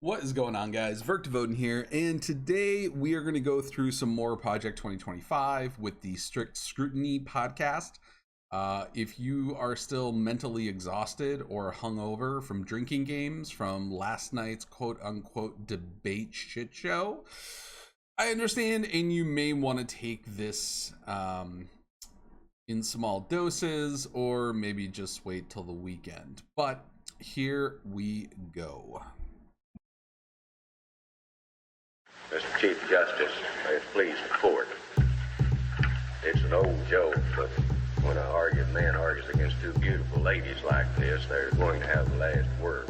What is going on, guys? Verkdevoden here, and today we are going to go through some more Project 2025 with the Strict Scrutiny podcast. If you are still mentally exhausted or hungover from drinking games from last night's quote-unquote debate shit show, I understand, and you may want to take this in small doses, or maybe just wait till the weekend. But here we go. Mr. Chief Justice, may it please the court. It's an old joke, but when an arguing man argues against two beautiful ladies like this, they're going to have the last word.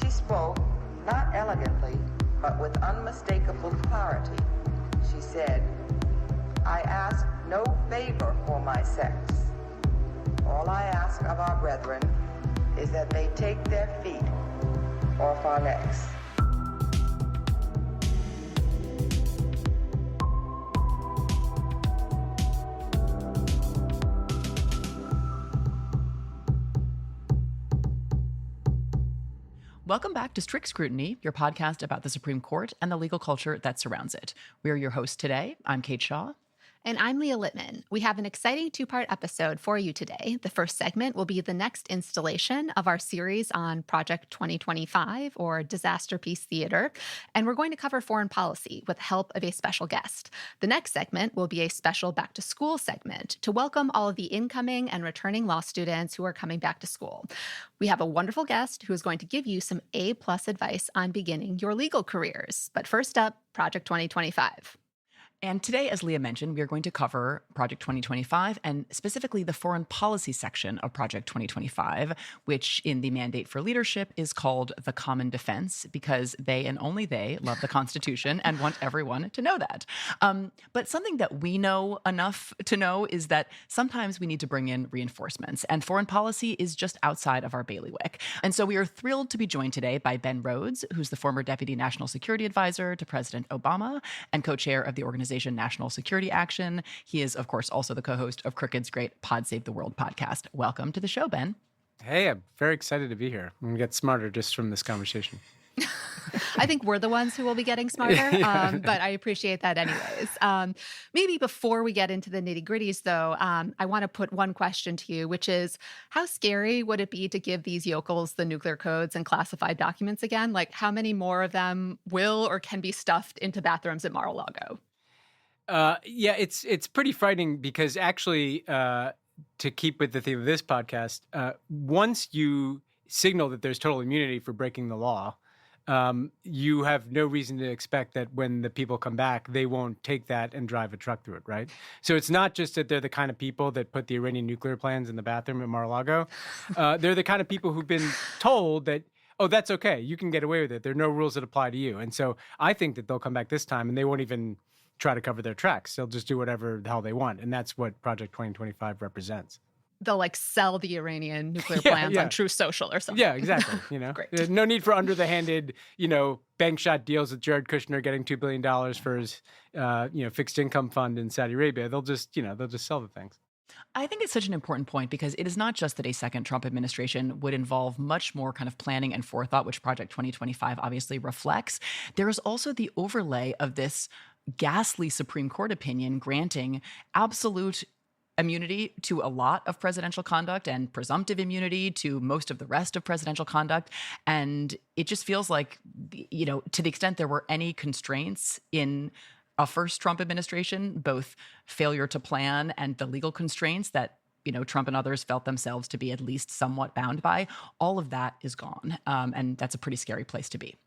She spoke, not elegantly, but with unmistakable clarity. She said, "I ask no favor for my sex. All I ask of our brethren is that they take their feet off our necks." Welcome back to Strict Scrutiny, your podcast about the Supreme Court and the legal culture that surrounds it. We are your hosts today. I'm Kate Shaw. And I'm Leah Littman. We have an exciting two-part episode for you today. The first segment will be the next installation of our series on Project 2025, or Disaster Piece Theater, and we're going to cover foreign policy with the help of a special guest. The next segment will be a special back-to-school segment to welcome all of the incoming and returning law students who are coming back to school. We have a wonderful guest who is going to give you some A-plus advice on beginning your legal careers. But first up, Project 2025. And today, as Leah mentioned, we are going to cover Project 2025 and specifically the foreign policy section of Project 2025, which in the mandate for leadership is called the Common Defense, because they and only they love the Constitution and want everyone to know that. But something that we know enough to know is that sometimes we need to bring in reinforcements, and foreign policy is just outside of our bailiwick. And so we are thrilled to be joined today by Ben Rhodes, who's the former Deputy National Security Advisor to President Obama and co-chair of the organization National Security Action. He is, of course, also the co-host of Crooked's great Pod Save the World podcast. Welcome to the show, Ben. Hey, I'm very excited to be here. I'm going to get smarter just from this conversation. I think we're the ones who will be getting smarter, but I appreciate that anyways. Maybe before we get into the nitty-gritties, though, I want to put one question to you, which is, how scary would it be to give these yokels the nuclear codes and classified documents again? Like, how many more of them will or can be stuffed into bathrooms at Mar-a-Lago? Yeah, it's pretty frightening because actually, to keep with the theme of this podcast, once you signal that there's total immunity for breaking the law, you have no reason to expect that when the people come back, they won't take that and drive a truck through it, right? So it's not just that they're the kind of people that put the Iranian nuclear plans in the bathroom at Mar-a-Lago. They're the kind of people who've been told that, oh, that's okay, you can get away with it. There are no rules that apply to you. And so I think that they'll come back this time and they won't even try to cover their tracks. They'll just do whatever the hell they want. And that's what Project 2025 represents. They'll sell the Iranian nuclear plans on True Social or something. Yeah, exactly. Great. There's no need for under the handed, bank shot deals with Jared Kushner getting $2 billion for his, fixed income fund in Saudi Arabia. They'll just sell the things. I think it's such an important point because it is not just that a second Trump administration would involve much more kind of planning and forethought, which Project 2025 obviously reflects. There is also the overlay of this ghastly Supreme Court opinion granting absolute immunity to a lot of presidential conduct and presumptive immunity to most of the rest of presidential conduct. And it just feels like, to the extent there were any constraints in a first Trump administration, both failure to plan and the legal constraints that Trump and others felt themselves to be at least somewhat bound by, all of that is gone. And that's a pretty scary place to be.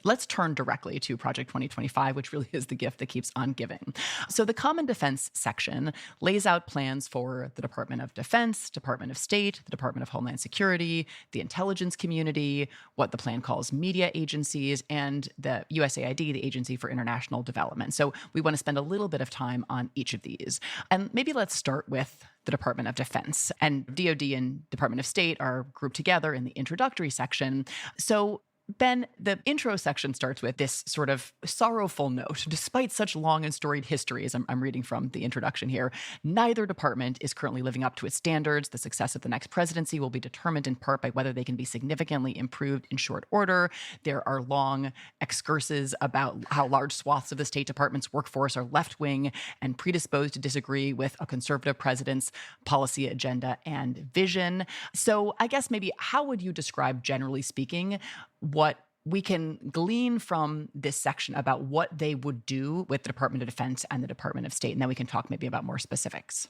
Let's turn directly to Project 2025, which really is the gift that keeps on giving. So the Common Defense section lays out plans for the Department of Defense, Department of State, the Department of Homeland Security, the intelligence community, what the plan calls media agencies, and the USAID, the Agency for International Development. So we want to spend a little bit of time on each of these. And maybe let's start with the Department of Defense. And DoD and Department of State are grouped together in the introductory section. So Ben, the intro section starts with this sort of sorrowful note. Despite such long and storied history, as I'm reading from the introduction here, neither department is currently living up to its standards. The success of the next presidency will be determined in part by whether they can be significantly improved in short order. There are long excursus about how large swaths of the State Department's workforce are left-wing and predisposed to disagree with a conservative president's policy agenda and vision. So I guess maybe how would you describe, generally speaking, what we can glean from this section about what they would do with the Department of Defense and the Department of State? And then we can talk maybe about more specifics.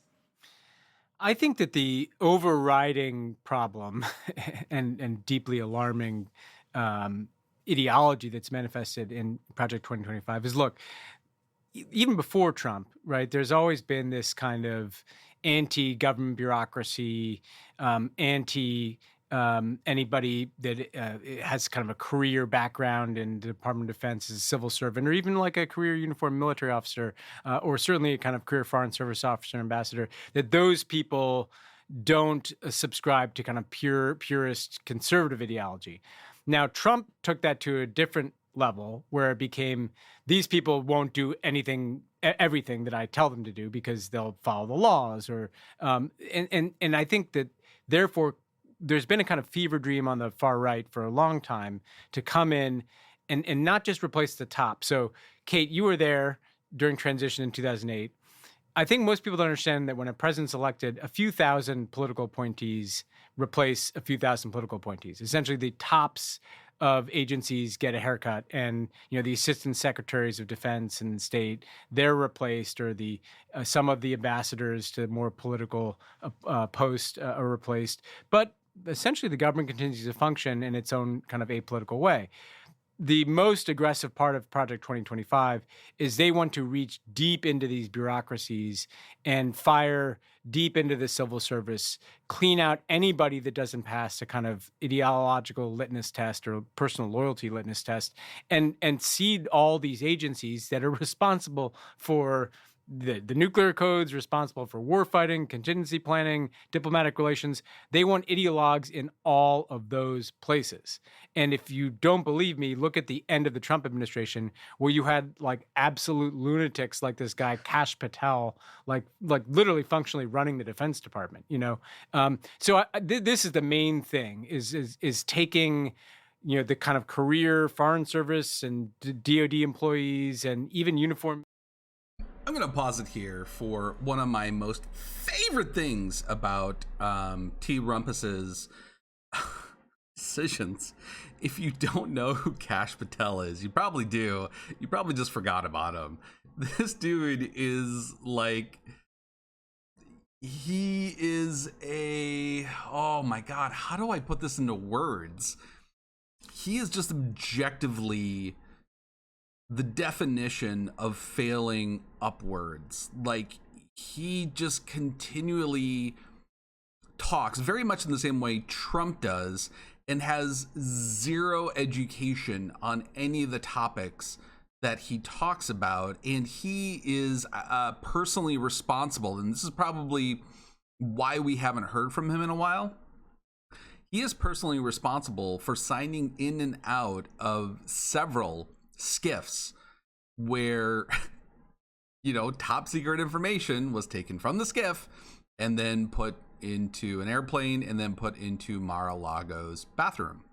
I think that the overriding problem and deeply alarming ideology that's manifested in Project 2025 is, look, even before Trump, right, there's always been this kind of anti-government bureaucracy, anti anybody that has kind of a career background in the Department of Defense as a civil servant, or even like a career uniformed military officer, or certainly a kind of career foreign service officer, ambassador, that those people don't subscribe to kind of purist conservative ideology. Now, Trump took that to a different level where it became these people won't do everything that I tell them to do because they'll follow the laws, or and I think that therefore there's been a kind of fever dream on the far right for a long time to come in and not just replace the top. So, Kate, you were there during transition in 2008. I think most people don't understand that when a president's elected, a few thousand political appointees replace a few thousand political appointees. Essentially, the tops of agencies get a haircut, and the assistant secretaries of defense and state, they're replaced, or the some of the ambassadors to more political posts are replaced. But essentially, the government continues to function in its own kind of apolitical way. The most aggressive part of Project 2025 is they want to reach deep into these bureaucracies and fire deep into the civil service, clean out anybody that doesn't pass a kind of ideological litmus test or personal loyalty litmus test, and seed all these agencies that are responsible for the nuclear codes, responsible for warfighting, contingency planning, diplomatic relations. They want ideologues in all of those places. And if you don't believe me, look at the end of the Trump administration, where you had like absolute lunatics like this guy Kash Patel, like literally functionally running the Defense Department. So this is the main thing: is taking the kind of career Foreign Service and DoD employees and even uniform. I'm going to pause it here for one of my most favorite things about T. Rumpus's decisions. If you don't know who Kash Patel is, you probably do. You probably just forgot about him. This dude is like, he is oh my God, how do I put this into words? He is just objectively the definition of failing upwards. Like, he just continually talks very much in the same way Trump does and has zero education on any of the topics that he talks about. And he is personally responsible, and this is probably why we haven't heard from him in a while. He is personally responsible for signing in and out of several skiffs where top secret information was taken from the skiff and then put into an airplane and then put into Mar-a-Lago's bathroom.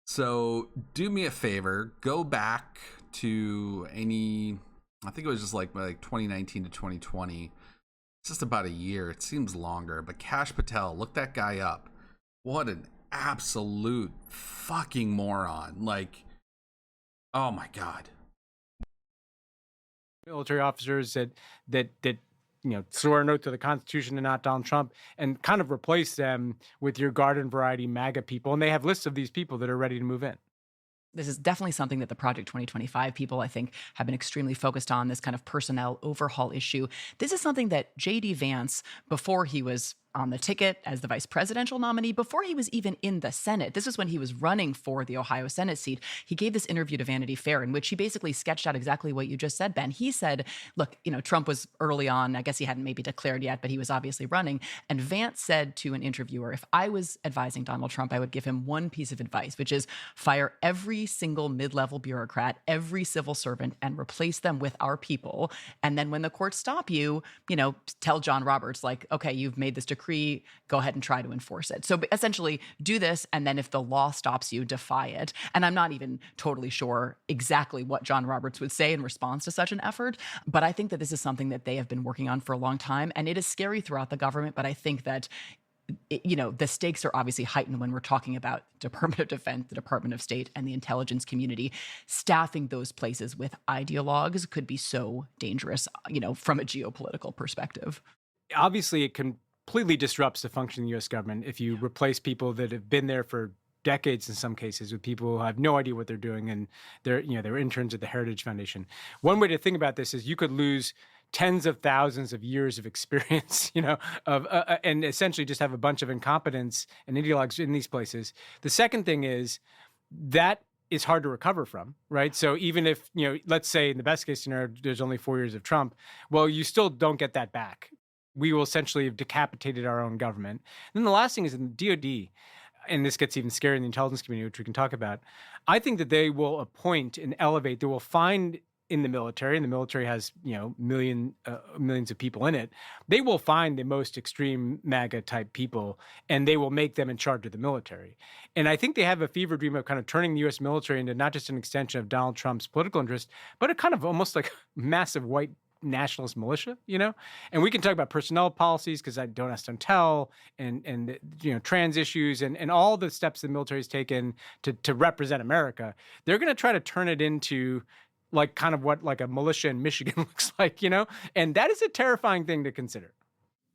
So do me a favor, go back to I think it was just like 2019 to 2020. It's just about a year. It seems longer, but Kash Patel, look that guy up. What an absolute fucking moron. Like, oh my God. Military officers that swear an oath to the Constitution and not Donald Trump, and kind of replace them with your garden variety MAGA people. And they have lists of these people that are ready to move in. This is definitely something that the Project 2025 people, I think, have been extremely focused on, this kind of personnel overhaul issue. This is something that J.D. Vance, before he was on the ticket as the vice presidential nominee before he was even in the Senate. This is when he was running for the Ohio Senate seat. He gave this interview to Vanity Fair in which he basically sketched out exactly what you just said, Ben. He said, look, Trump was early on. I guess he hadn't maybe declared yet, but he was obviously running. And Vance said to an interviewer, if I was advising Donald Trump, I would give him one piece of advice, which is fire every single mid-level bureaucrat, every civil servant, and replace them with our people. And then when the courts stop you, tell John Roberts, like, okay, you've made this decree, go ahead and try to enforce it. So essentially do this, and then if the law stops you, defy it. And I'm not even totally sure exactly what John Roberts would say in response to such an effort, but I think that this is something that they have been working on for a long time, and it is scary throughout the government, but I think that the stakes are obviously heightened when we're talking about Department of Defense, the Department of State, and the intelligence community. Staffing those places with ideologues could be so dangerous, from a geopolitical perspective. Obviously, it completely disrupts the function of the U.S. government if you replace people that have been there for decades in some cases with people who have no idea what they're doing, and they're interns at the Heritage Foundation. One way to think about this is you could lose tens of thousands of years of experience, and essentially just have a bunch of incompetence and ideologues in these places. The second thing is that is hard to recover from, right? So even if, let's say in the best case scenario, there's only 4 years of Trump, well, you still don't get that back. We will essentially have decapitated our own government. And then the last thing is in the DOD, and this gets even scarier in the intelligence community, which we can talk about. I think that they will appoint and elevate, they will find in the military, and the military has, millions of people in it, they will find the most extreme MAGA type people, and they will make them in charge of the military. And I think they have a fever dream of kind of turning the U.S. military into not just an extension of Donald Trump's political interest, but a kind of almost like massive white nationalist militia, and we can talk about personnel policies because I don't ask, don't tell, and trans issues and all the steps the military has taken to represent America. They're going to try to turn it into like kind of what like a militia in Michigan looks like, and that is a terrifying thing to consider.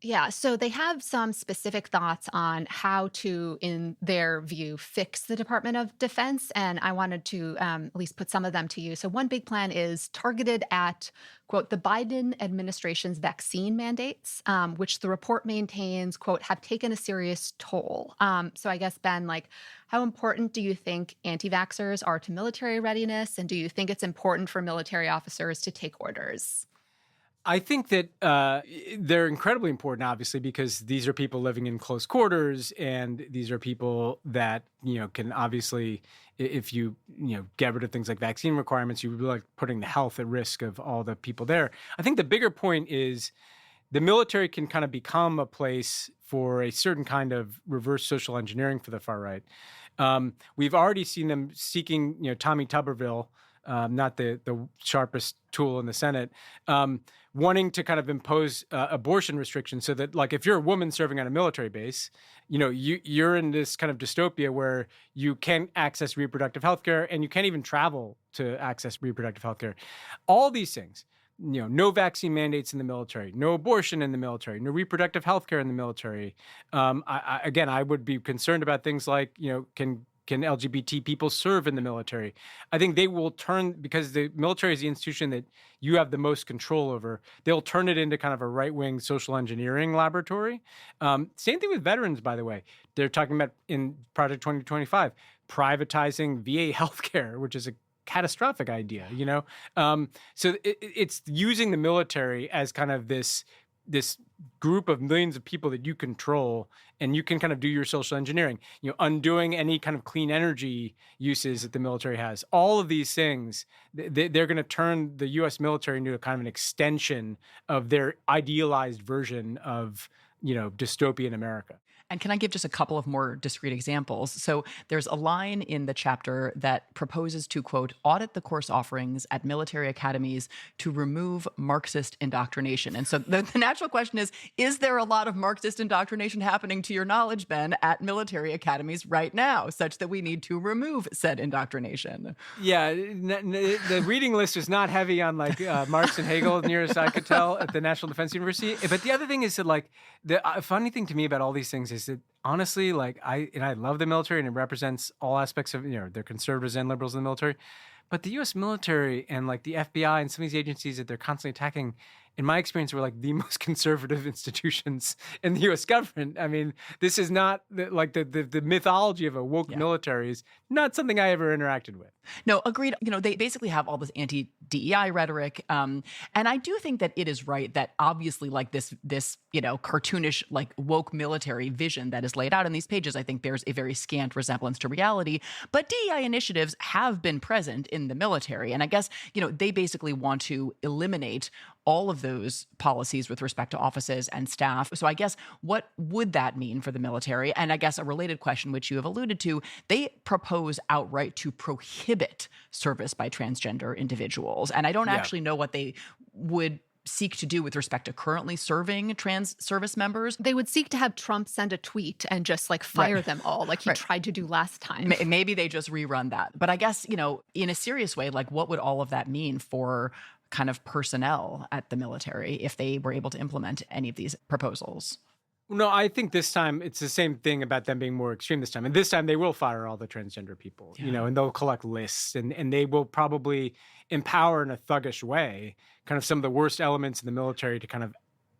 Yeah, so they have some specific thoughts on how to, in their view, fix the Department of Defense, and I wanted to at least put some of them to you. So one big plan is targeted at, quote, the Biden administration's vaccine mandates, which the report maintains, quote, have taken a serious toll. So I guess, Ben, how important do you think anti-vaxxers are to military readiness, and do you think it's important for military officers to take orders? I think that they're incredibly important, obviously, because these are people living in close quarters, and these are people that, can obviously, if you, get rid of things like vaccine requirements, you would be like putting the health at risk of all the people there. I think the bigger point is the military can kind of become a place for a certain kind of reverse social engineering for the far right. We've already seen them seeking, Tommy Tuberville, not the sharpest tool in the Senate, wanting to kind of impose abortion restrictions so that, like, if you're a woman serving on a military base, you're in this kind of dystopia where you can't access reproductive health care and you can't even travel to access reproductive health care. All these things, no vaccine mandates in the military, no abortion in the military, no reproductive health care in the military. I would be concerned about things like, can LGBT people serve in the military? I think they will turn, because the military is the institution that you have the most control over, they'll turn it into kind of a right-wing social engineering laboratory. Same thing with veterans, by the way. They're talking about in Project 2025, privatizing VA healthcare, which is a catastrophic idea, So it's using the military as kind of this group of millions of people that you control, and you can kind of do your social engineering, undoing any kind of clean energy uses that the military has. All of these things, they're going to turn the U.S. military into a kind of an extension of their idealized version of, dystopian America. And can I give just a couple of more discrete examples? So there's a line in the chapter that proposes to, quote, audit the course offerings at military academies to remove Marxist indoctrination. And so the natural question is there a lot of Marxist indoctrination happening, to your knowledge, Ben, at military academies right now, such that we need to remove said indoctrination? Yeah, the reading list is not heavy on Marx and Hegel, near as I could tell, at the National Defense University. But the other thing is that, the funny thing to me about all these things is that honestly, like I love the military, and it represents all aspects of, they're conservatives and liberals in the military. But the U.S. military and like the FBI and some of these agencies that they're constantly attacking, in my experience, were like the most conservative institutions in the U.S. government. I mean, this is not the mythology of a woke military is not something I ever interacted with. No, agreed. They basically have all this anti-DEI rhetoric. And I do think that it is right that obviously like this cartoonish, like woke military vision that is laid out in these pages, I think bears a very scant resemblance to reality. But DEI initiatives have been present in the military. And I guess, they basically want to eliminate all of those policies with respect to offices and staff. So I guess what would that mean for the military? And I guess a related question, which you have alluded to, they propose outright to prohibit service by transgender individuals. And I don't actually know what they would seek to do with respect to currently serving trans service members. They would seek to have Trump send a tweet and just like fire them all like he tried to do last time. Maybe they just rerun that. But I guess, in a serious way, like what would all of that mean for kind of personnel at the military if they were able to implement any of these proposals? No, I think this time it's the same thing about them being more extreme this time. And this time they will fire all the transgender people, and they'll collect lists and they will probably empower in a thuggish way kind of some of the worst elements in the military to kind of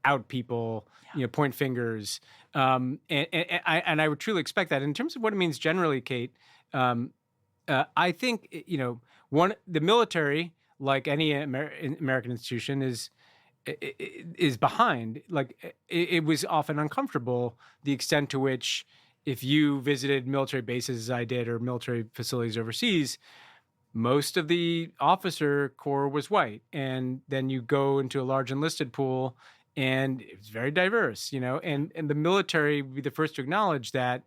out people, point fingers. And I would truly expect that. In terms of what it means generally, Kate, I think, the military, like any American institution, is behind. Like it was often uncomfortable the extent to which, if you visited military bases as I did or military facilities overseas, most of the officer corps was white, and then you go into a large enlisted pool and it's very diverse, and the military would be the first to acknowledge that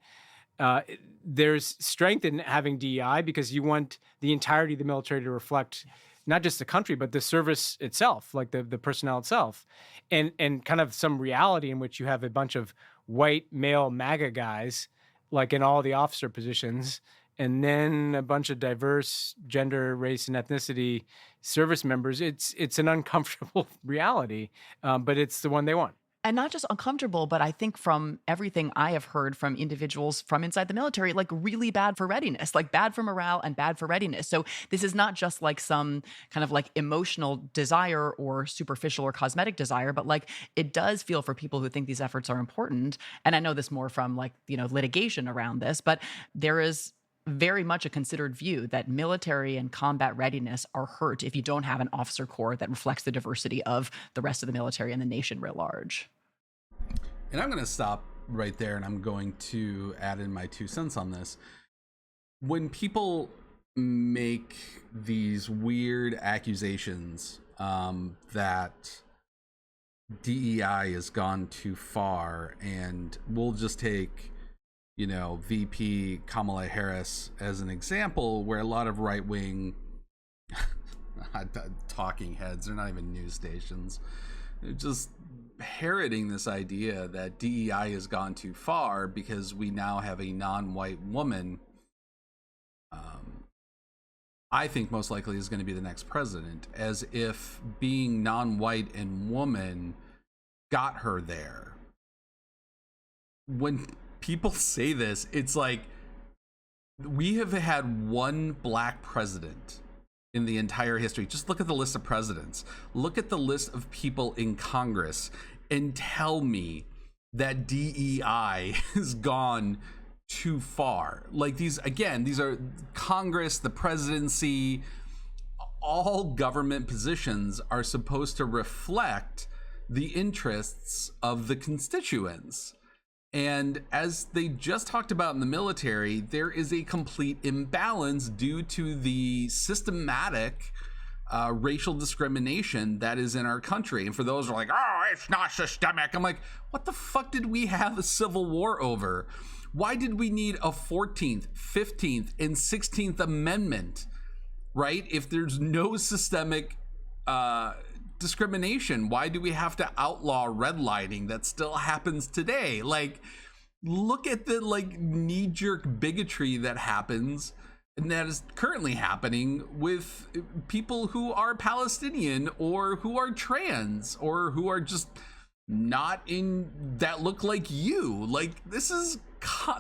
there's strength in having DEI because you want the entirety of the military to reflect not just the country, but the service itself, like the personnel itself, and kind of some reality in which you have a bunch of white male MAGA guys, like in all the officer positions, and then a bunch of diverse gender, race, and ethnicity service members. It's an uncomfortable reality, but it's the one they want. And not just uncomfortable, but I think from everything I have heard from individuals from inside the military, like really bad for readiness, like bad for morale and bad for readiness. So this is not just like some kind of like emotional desire or superficial or cosmetic desire, but like it does feel for people who think these efforts are important. And I know this more from like, litigation around this, but there is very much a considered view that military and combat readiness are hurt if you don't have an officer corps that reflects the diversity of the rest of the military and the nation writ large. And I'm going to stop right there, and I'm going to add in my 2 cents on this. When people make these weird accusations that DEI has gone too far, and we'll just take, VP Kamala Harris as an example, where a lot of right-wing talking heads, they're not even news stations, they're just parroting this idea that DEI has gone too far because we now have a non-white woman. I think most likely is going to be the next president, as if being non-white and woman got her there. When people say this, it's like we have had one black president in the entire history. Just look at the list of presidents. Look at the list of people in Congress and tell me that DEI has gone too far. Like these are Congress, the presidency, all government positions are supposed to reflect the interests of the constituents. And as they just talked about in the military, there is a complete imbalance due to the systematic racial discrimination that is in our country. And for those who are like, oh, it's not systemic, I'm like, what the fuck did we have a civil war over? Why did we need a 14th, 15th, and 16th Amendment, right? If there's no systemic discrimination, why do we have to outlaw redlining that still happens today? Like, look at the knee-jerk bigotry that happens and that is currently happening with people who are Palestinian or who are trans or who are just not in that look like you. Like, this is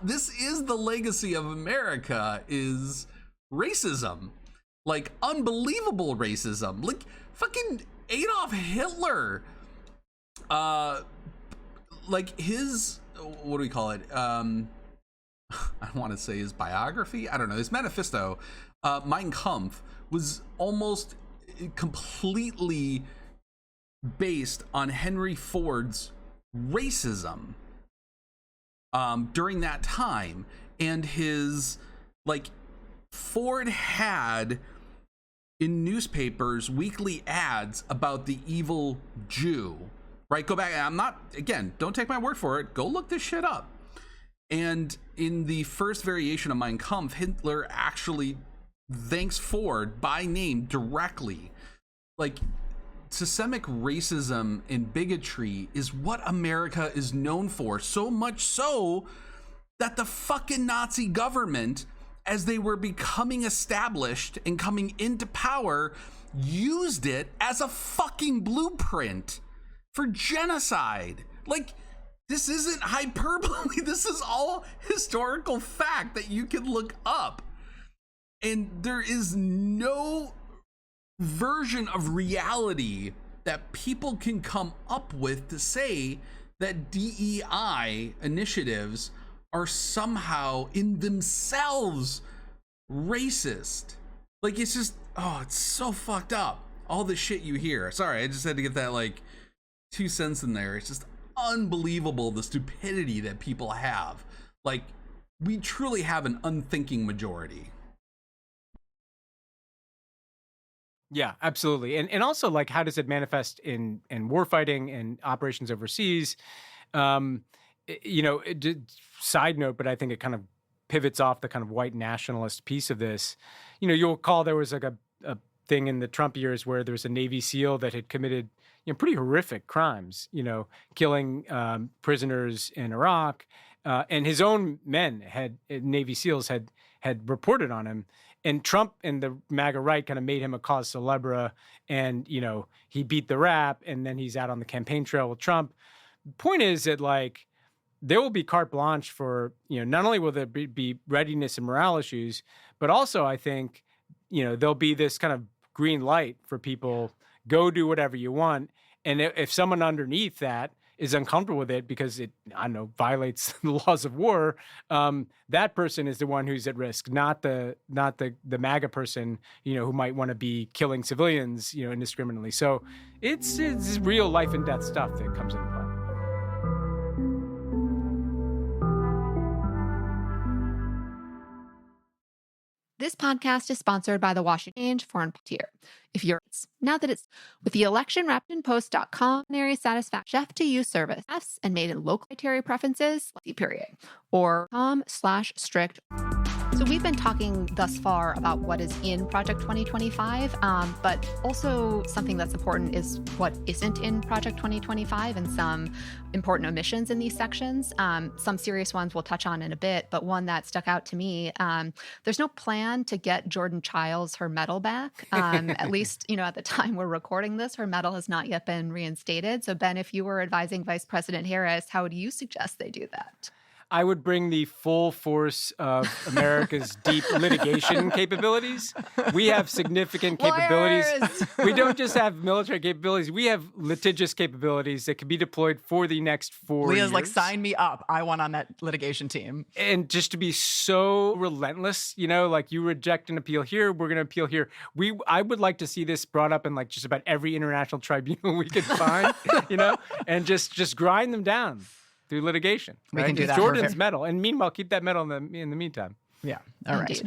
this is the legacy of America, is racism. Like, unbelievable racism. Like, fucking Adolf Hitler, like his, what do we call it? I want to say his biography. I don't know. His manifesto, Mein Kampf, was almost completely based on Henry Ford's racism during that time. And his, like, Ford had in newspapers weekly ads about the evil Jew, right? Go back. I'm not, again, don't take my word for it. Go look this shit up. And in the first variation of Mein Kampf, Hitler actually thanks Ford by name directly. Like, systemic racism and bigotry is what America is known for, so much so that the fucking Nazi government, as they were becoming established and coming into power, used it as a fucking blueprint for genocide. Like, this isn't hyperbole. This is all historical fact that you can look up. And there is no version of reality that people can come up with to say that DEI initiatives are somehow in themselves racist. Like, it's just, oh, it's so fucked up. All the shit you hear. Sorry, I just had to get that, like, 2 cents in there. It's just unbelievable, the stupidity that people have. Like, we truly have an unthinking majority. Yeah, absolutely. And also, like, how does it manifest in warfighting and operations overseas? Side note, but I think it kind of pivots off the kind of white nationalist piece of this. You'll recall there was like a thing in the Trump years where there was a Navy SEAL that had committed pretty horrific crimes, killing prisoners in Iraq, and his own men Navy SEALs had reported on him. And Trump and the MAGA right kind of made him a cause célèbre, and he beat the rap, and then he's out on the campaign trail with Trump. The point is that, like, there will be carte blanche for, not only will there be readiness and morale issues, but also I think, there'll be this kind of green light for people, go do whatever you want. And if someone underneath that is uncomfortable with it because it, violates the laws of war, that person is the one who's at risk, not the MAGA person, who might want to be killing civilians, indiscriminately. So it's real life and death stuff that comes into play. This podcast is sponsored by the Washington Exchange Foreign Tier. If you're now that it's with the election wrapped in post.com area satisfaction chef to use service and made in local criteria preferences, period, or com/strict. So we've been talking thus far about what is in Project 2025, but also something that's important is what isn't in Project 2025 and some important omissions in these sections. Some serious ones we'll touch on in a bit, but one that stuck out to me, there's no plan to get Jordan Childs her medal back. At least, at the time we're recording this, her medal has not yet been reinstated. So Ben, if you were advising Vice President Harris, how would you suggest they do that? I would bring the full force of America's deep litigation capabilities. We have significant capabilities. We don't just have military capabilities. We have litigious capabilities that can be deployed for the next 4 years. Leah's like, sign me up. I want on that litigation team. And just to be so relentless, like, you reject an appeal here, we're going to appeal here. I would like to see this brought up in, like, just about every international tribunal we could find, and just grind them down through litigation. We right? can do that. Jordan's medal. And meanwhile, keep that medal in the meantime. Yeah. All right.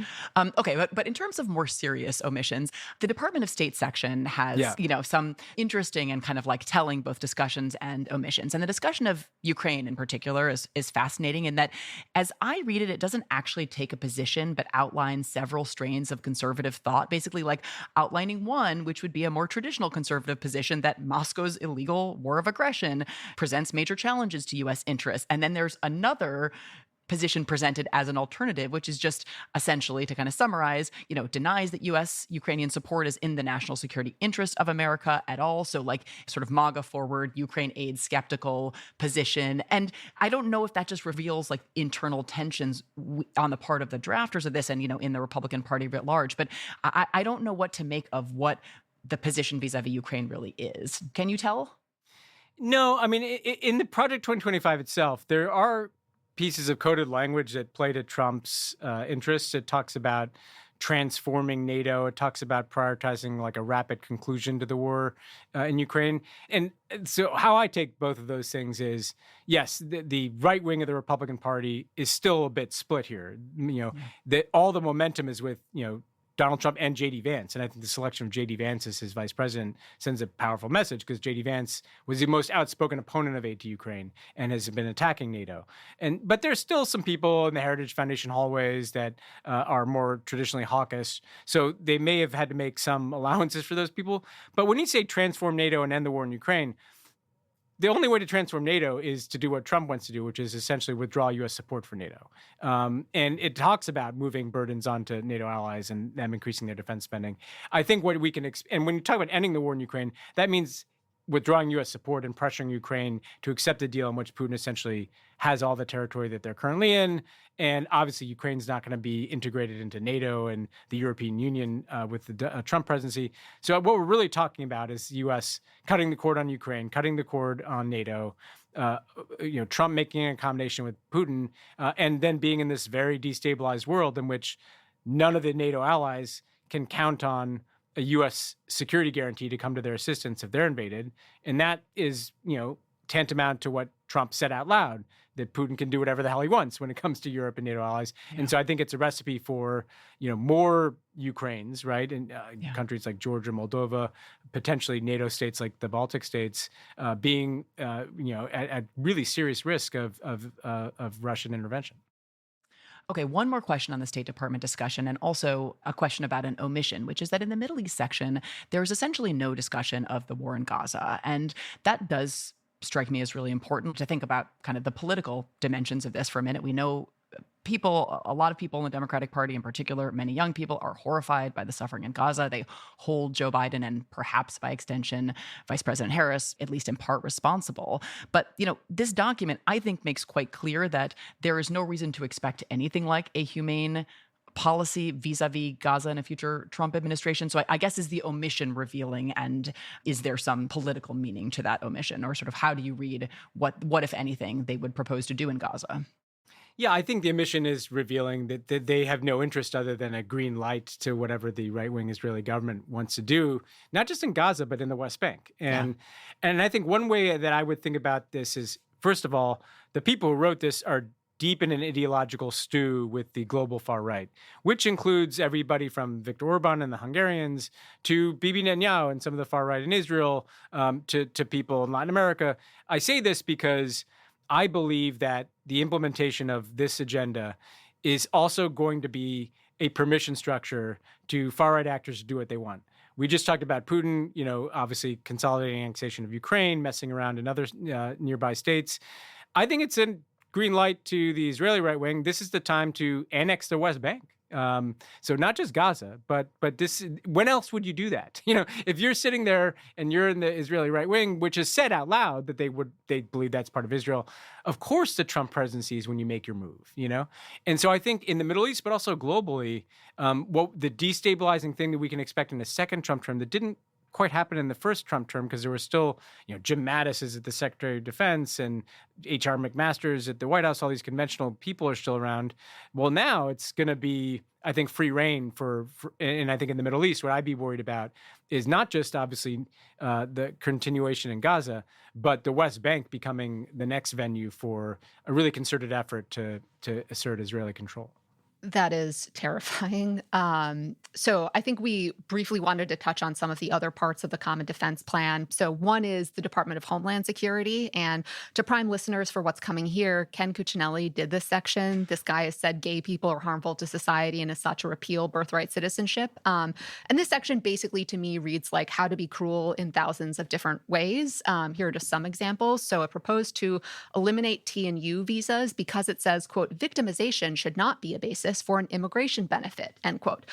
Okay. But in terms of more serious omissions, the Department of State section has, some interesting and kind of like telling both discussions and omissions. And the discussion of Ukraine in particular is fascinating in that, as I read it, it doesn't actually take a position, but outlines several strains of conservative thought, basically like outlining one, which would be a more traditional conservative position that Moscow's illegal war of aggression presents major challenges to U.S. interests. And then there's another position presented as an alternative, which is just essentially, to kind of summarize, denies that U.S. Ukrainian support is in the national security interest of America at all. So like sort of MAGA forward, Ukraine aid skeptical position. And I don't know if that just reveals like internal tensions on the part of the drafters of this and, in the Republican Party writ large. But I don't know what to make of what the position vis-a-vis Ukraine really is. Can you tell? No, I mean, in the Project 2025 itself, there are pieces of coded language that play to Trump's interests. It talks about transforming NATO. It talks about prioritizing like a rapid conclusion to the war in Ukraine. And so how I take both of those things is, yes, the right wing of the Republican Party is still a bit split here. That all the momentum is with, Donald Trump and J.D. Vance. And I think the selection of J.D. Vance as his vice president sends a powerful message because J.D. Vance was the most outspoken opponent of aid to Ukraine and has been attacking NATO. But there's still some people in the Heritage Foundation hallways that are more traditionally hawkish. So they may have had to make some allowances for those people. But when you say transform NATO and end the war in Ukraine, the only way to transform NATO is to do what Trump wants to do, which is essentially withdraw U.S. support for NATO. And it talks about moving burdens onto NATO allies and them increasing their defense spending. I think what we can, and when you talk about ending the war in Ukraine, that means withdrawing U.S. support and pressuring Ukraine to accept a deal in which Putin essentially has all the territory that they're currently in. And obviously, Ukraine's not going to be integrated into NATO and the European Union with the Trump presidency. So what we're really talking about is the U.S. cutting the cord on Ukraine, cutting the cord on NATO, Trump making an accommodation with Putin, and then being in this very destabilized world in which none of the NATO allies can count on a U.S. security guarantee to come to their assistance if they're invaded. And that is, tantamount to what Trump said out loud, that Putin can do whatever the hell he wants when it comes to Europe and NATO allies. Yeah. And so I think it's a recipe for, more Ukraines, right? And countries like Georgia, Moldova, potentially NATO states like the Baltic states being, at really serious risk of Russian intervention. Okay, one more question on the State Department discussion, and also a question about an omission, which is that in the Middle East section, there is essentially no discussion of the war in Gaza. And that does strike me as really important to think about kind of the political dimensions of this for a minute. We know a lot of people in the Democratic Party in particular, many young people, are horrified by the suffering in Gaza. They hold Joe Biden and perhaps by extension, Vice President Harris, at least in part, responsible. But, this document, I think, makes quite clear that there is no reason to expect anything like a humane policy vis-a-vis Gaza in a future Trump administration. So I guess, is the omission revealing, and is there some political meaning to that omission? Or sort of how do you read what if anything, they would propose to do in Gaza? Yeah, I think the omission is revealing that they have no interest other than a green light to whatever the right-wing Israeli government wants to do, not just in Gaza, but in the West Bank. And I think one way that I would think about this is, first of all, the people who wrote this are deep in an ideological stew with the global far right, which includes everybody from Viktor Orban and the Hungarians to Bibi Netanyahu and some of the far right in Israel, to people in Latin America. I say this because I believe that the implementation of this agenda is also going to be a permission structure to far-right actors to do what they want. We just talked about Putin, obviously consolidating annexation of Ukraine, messing around in other nearby states. I think it's a green light to the Israeli right wing. This is the time to annex the West Bank. So not just Gaza, but this. When else would you do that? If you're sitting there and you're in the Israeli right wing, which has said out loud that they believe that's part of Israel. Of course, the Trump presidency is when you make your move. And so I think in the Middle East, but also globally, what the destabilizing thing that we can expect in a second Trump term that didn't quite happen in the first Trump term because there was still, Jim Mattis is at the Secretary of Defense and H.R. McMaster's at the White House. All these conventional people are still around. Well, now it's going to be, I think, free reign and I think in the Middle East, what I'd be worried about is not just obviously the continuation in Gaza, but the West Bank becoming the next venue for a really concerted effort to assert Israeli control. That is terrifying. So I think we briefly wanted to touch on some of the other parts of the Common Defense Plan. So one is the Department of Homeland Security. And to prime listeners for what's coming here, Ken Cuccinelli did this section. This guy has said gay people are harmful to society and as such to repeal birthright citizenship. And this section basically to me reads like how to be cruel in thousands of different ways. Here are just some examples. So it proposed to eliminate T and U visas because it says, quote, victimization should not be a basis for an immigration benefit, end quote.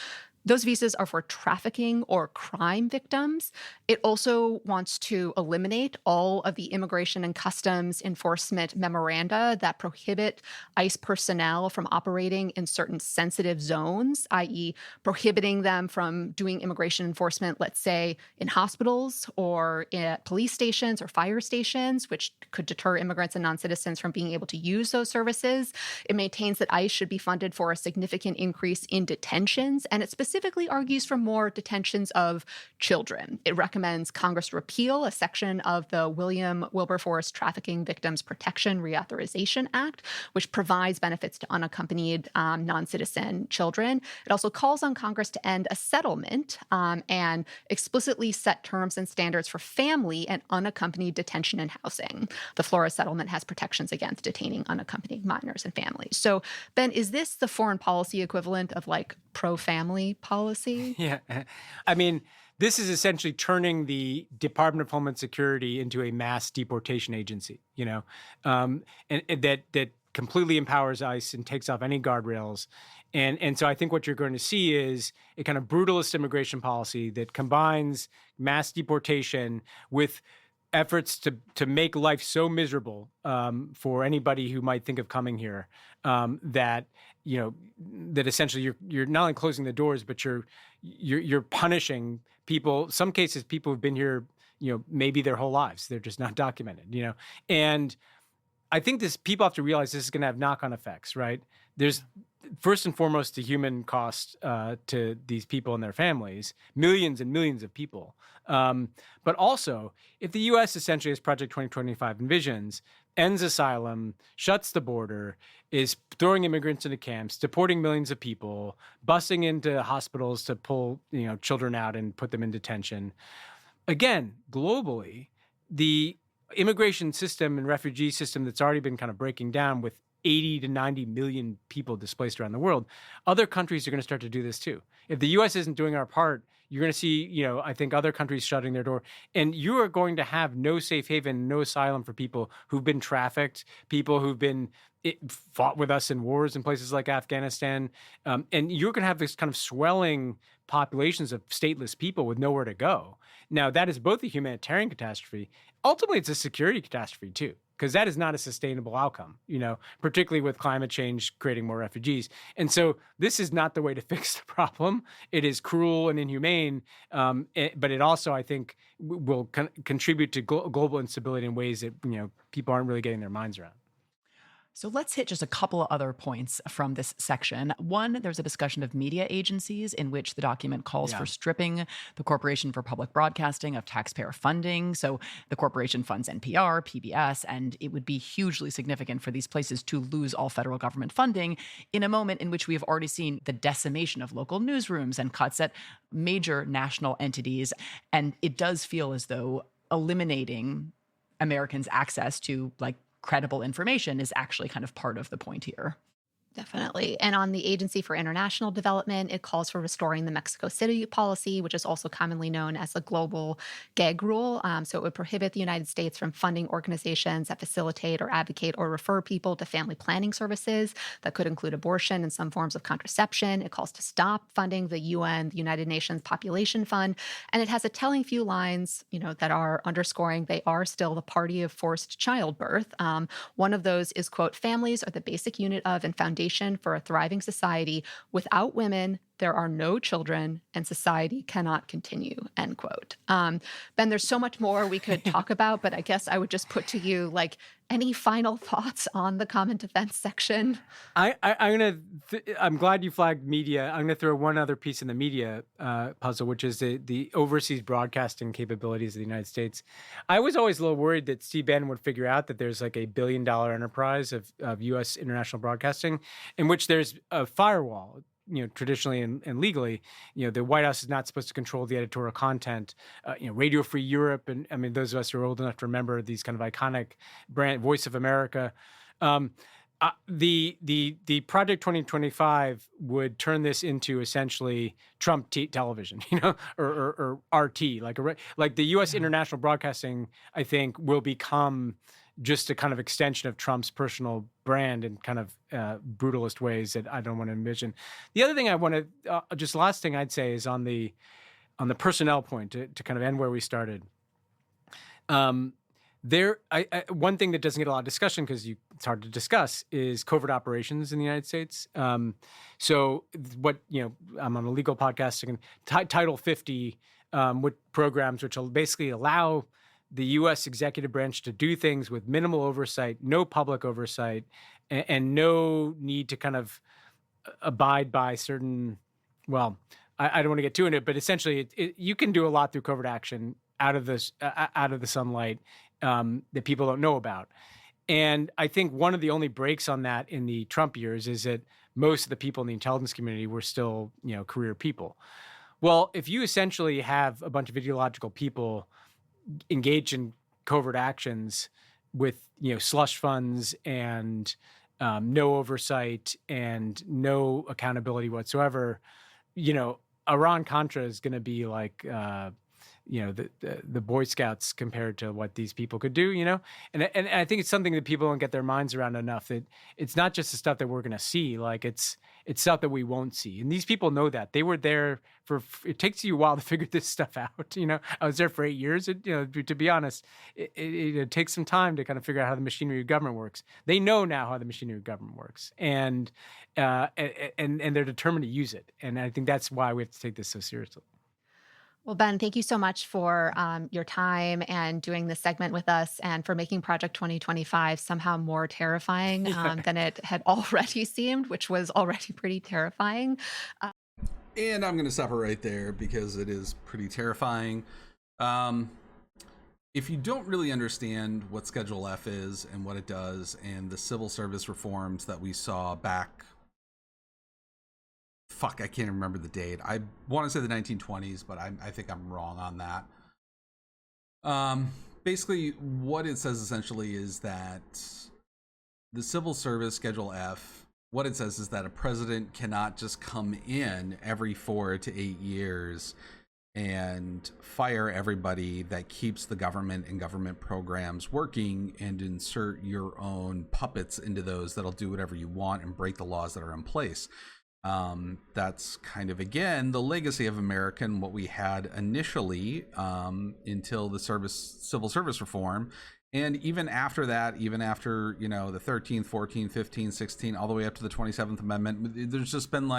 Those visas are for trafficking or crime victims. It also wants to eliminate all of the immigration and customs enforcement memoranda that prohibit ICE personnel from operating in certain sensitive zones, i.e. prohibiting them from doing immigration enforcement, let's say, in hospitals or at police stations or fire stations, which could deter immigrants and non-citizens from being able to use those services. It maintains that ICE should be funded for a significant increase in detentions, and it specifically argues for more detentions of children. It recommends Congress repeal a section of the William Wilberforce Trafficking Victims Protection Reauthorization Act, which provides benefits to unaccompanied non-citizen children. It also calls on Congress to end a settlement and explicitly set terms and standards for family and unaccompanied detention and housing. The Flores settlement has protections against detaining unaccompanied minors and families. So, Ben, is this the foreign policy equivalent of like pro-family policy? Yeah. I mean, this is essentially turning the Department of Homeland Security into a mass deportation agency, and that completely empowers ICE and takes off any guardrails. And so I think what you're going to see is a kind of brutalist immigration policy that combines mass deportation with efforts to make life so miserable for anybody who might think of coming here that essentially you're not only closing the doors, but you're punishing people. Some cases, people who've been here, maybe their whole lives. They're just not documented. And I think people have to realize this is going to have knock-on effects, right? There's first and foremost the human cost to these people and their families, millions and millions of people. But also, if the U.S. essentially, as Project 2025 envisions, ends asylum, shuts the border, is throwing immigrants into camps, deporting millions of people, busing into hospitals to pull children out and put them in detention. Again, globally, the immigration system and refugee system that's already been kind of breaking down with 80 to 90 million people displaced around the world, other countries are going to start to do this too. If the U.S. isn't doing our part, you're going to see, I think other countries shutting their door, and you are going to have no safe haven, no asylum for people who've been trafficked, people who've been fought with us in wars in places like Afghanistan, and you're going to have this kind of swelling populations of stateless people with nowhere to go. Now, that is both a humanitarian catastrophe. Ultimately, it's a security catastrophe too, because that is not a sustainable outcome, particularly with climate change creating more refugees. And so this is not the way to fix the problem. It is cruel and inhumane, but it also, I think, will contribute to global instability in ways that, people aren't really getting their minds around. So let's hit just a couple of other points from this section. One, there's a discussion of media agencies in which the document calls for stripping the Corporation for Public Broadcasting of taxpayer funding. So the corporation funds NPR, PBS, and it would be hugely significant for these places to lose all federal government funding in a moment in which we have already seen the decimation of local newsrooms and cuts at major national entities. And it does feel as though eliminating Americans' access to credible information is actually kind of part of the point here. Definitely. And on the Agency for International Development, it calls for restoring the Mexico City policy, which is also commonly known as the global gag rule. So it would prohibit the United States from funding organizations that facilitate or advocate or refer people to family planning services that could include abortion and some forms of contraception. It calls to stop funding the UN, the United Nations Population Fund. And it has a telling few lines, that are underscoring they are still the party of forced childbirth. One of those is, quote, families are the basic unit of and foundation for a thriving society. Without women, there are no children and society cannot continue, end quote. Ben, there's so much more we could talk about, but I guess I would just put to you, like, any final thoughts on the common defense section? I'm glad you flagged media. I'm gonna throw one other piece in the media puzzle, which is the overseas broadcasting capabilities of the United States. I was always a little worried that Steve Bannon would figure out that there's like $1 billion enterprise of U.S. international broadcasting, in which there's a firewall. Traditionally and legally, the White House is not supposed to control the editorial content. Radio Free Europe, and I mean, those of us who are old enough to remember these kind of iconic brand, Voice of America. The Project 2025 would turn this into essentially Trump television, or RT, like the U.S. international broadcasting, I think, will become just a kind of extension of Trump's personal brand in kind of brutalist ways that I don't want to envision. The other thing I want to, just last thing I'd say is on the personnel point to kind of end where we started. One thing that doesn't get a lot of discussion because it's hard to discuss is covert operations in the United States. So what, I'm on a legal podcast, Title 50, with programs which will basically allow the U.S. executive branch to do things with minimal oversight, no public oversight, and no need to kind of abide by certain, well, I don't want to get too into it, but essentially you can do a lot through covert action out of the sunlight that people don't know about. And I think one of the only breaks on that in the Trump years is that most of the people in the intelligence community were still, career people. Well, if you essentially have a bunch of ideological people engaged in covert actions with, slush funds and no oversight and no accountability whatsoever, Iran-Contra is going to be like, the Boy Scouts compared to what these people could do, and I think it's something that people don't get their minds around enough, that it's not just the stuff that we're going to see, like it's stuff that we won't see. And these people know that. They were there it takes you a while to figure this stuff out. I was there for 8 years. To be honest, it takes some time to kind of figure out how the machinery of government works. They know now how the machinery of government works, and they're determined to use it. And I think that's why we have to take this so seriously. Well, Ben, thank you so much for your time and doing this segment with us, and for making Project 2025 somehow more terrifying than it had already seemed, which was already pretty terrifying. And I'm going to stop it right there because it is pretty terrifying. If you don't really understand what Schedule F is and what it does, and the civil service reforms that we saw back, I can't remember the date. I want to say the 1920s, but I think I'm wrong on that. Basically, what it says essentially is that the civil service, Schedule F, what it says is that a president cannot just come in every 4 to 8 years and fire everybody that keeps the government and government programs working and insert your own puppets into those that'll do whatever you want and break the laws that are in place. That's kind of, again, the legacy of America and what we had initially until the civil service reform. And even after that, even after, the 13th, 14th, 15th, 16th, all the way up to the 27th Amendment, there's just been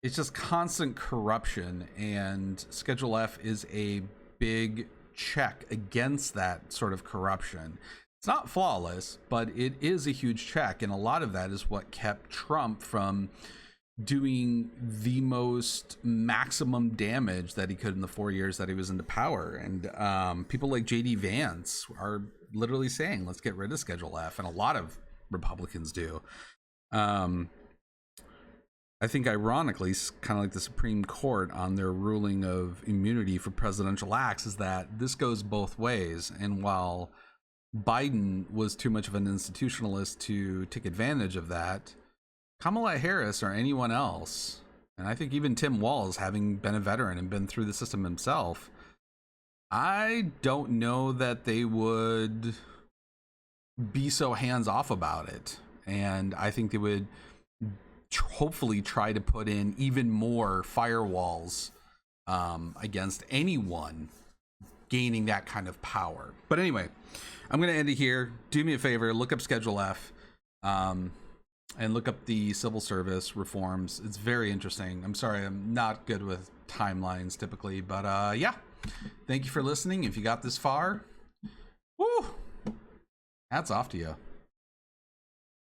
it's just constant corruption. And Schedule F is a big check against that sort of corruption. It's not flawless, but it is a huge check. And a lot of that is what kept Trump from doing the most maximum damage that he could in the 4 years that he was into power. And people like J.D. Vance are literally saying, let's get rid of Schedule F. And a lot of Republicans do. I think ironically, kind of like the Supreme Court on their ruling of immunity for presidential acts, is that this goes both ways. And while Biden was too much of an institutionalist to take advantage of that, Kamala Harris or anyone else, and I think even Tim Walz, having been a veteran and been through the system himself, I don't know that they would be so hands off about it. And I think they would hopefully try to put in even more firewalls against anyone gaining that kind of power. But anyway, I'm going to end it here. Do me a favor, look up Schedule F. and look up the civil service reforms. It's very interesting. I'm sorry, I'm not good with timelines typically, but yeah. Thank you for listening. If you got this far, woo, hats off to you.